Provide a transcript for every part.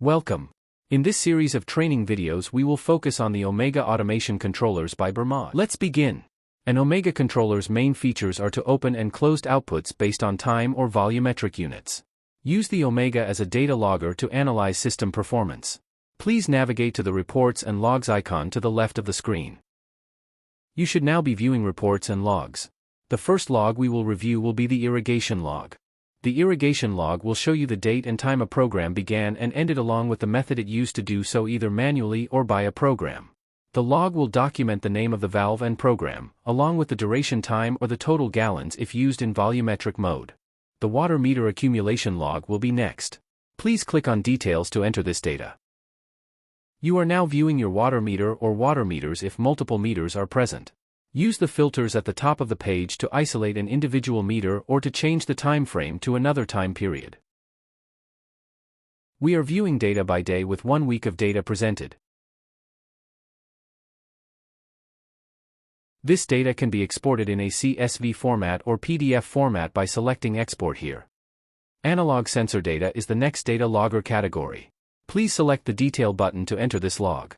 Welcome. In this series of training videos we will focus on the Omega Automation Controllers by Bermad. Let's begin. An Omega controller's main features are to open and closed outputs based on time or volumetric units. Use the Omega as a data logger to analyze system performance. Please navigate to the Reports and Logs icon to the left of the screen. You should now be viewing reports and logs. The first log we will review will be the irrigation log. The irrigation log will show you the date and time a program began and ended along with the method it used to do so, either manually or by a program. The log will document the name of the valve and program, along with the duration time or the total gallons if used in volumetric mode. The water meter accumulation log will be next. Please click on Details to enter this data. You are now viewing your water meter or water meters if multiple meters are present. Use the filters at the top of the page to isolate an individual meter or to change the time frame to another time period. We are viewing data by day with 1 week of data presented. This data can be exported in a CSV format or PDF format by selecting Export here. Analog sensor data is the next data logger category. Please select the Detail button to enter this log.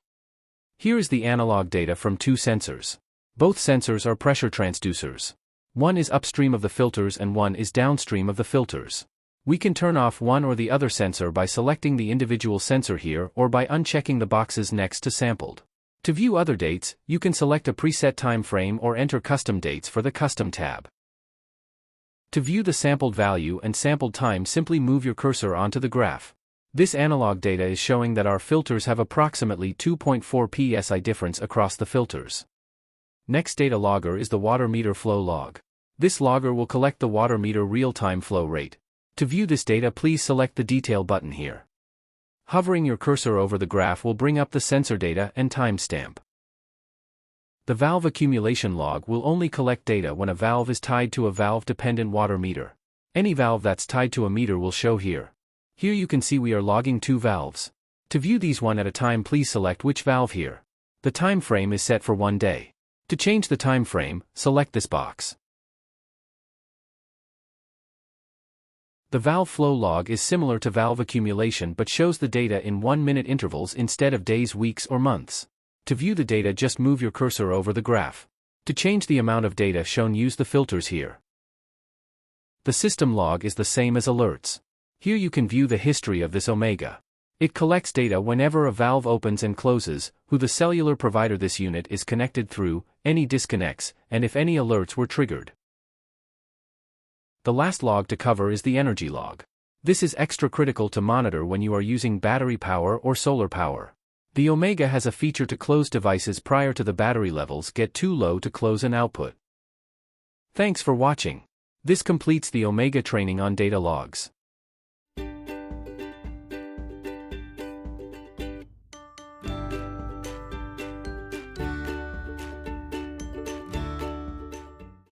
Here is the analog data from 2 sensors. Both sensors are pressure transducers. One is upstream of the filters and one is downstream of the filters. We can turn off one or the other sensor by selecting the individual sensor here or by unchecking the boxes next to sampled. To view other dates, you can select a preset time frame or enter custom dates for the Custom tab. To view the sampled value and sampled time, simply move your cursor onto the graph. This analog data is showing that our filters have approximately 2.4 psi difference across the filters. Next data logger is the water meter flow log. This logger will collect the water meter real-time flow rate. To view this data, please select the Detail button here. Hovering your cursor over the graph will bring up the sensor data and timestamp. The valve accumulation log will only collect data when a valve is tied to a valve-dependent water meter. Any valve that's tied to a meter will show here. Here you can see we are logging 2 valves. To view these one at a time, please select which valve here. The time frame is set for 1 day. To change the time frame, select this box. The valve flow log is similar to valve accumulation but shows the data in 1-minute intervals instead of days, weeks, or months. To view the data, just move your cursor over the graph. To change the amount of data shown, use the filters here. The system log is the same as alerts. Here you can view the history of this Omega. It collects data whenever a valve opens and closes, who the cellular provider this unit is connected through, any disconnects, and if any alerts were triggered. The last log to cover is the energy log. This is extra critical to monitor when you are using battery power or solar power. The Omega has a feature to close devices prior to the battery levels get too low to close an output. Thanks for watching. This completes the Omega training on data logs.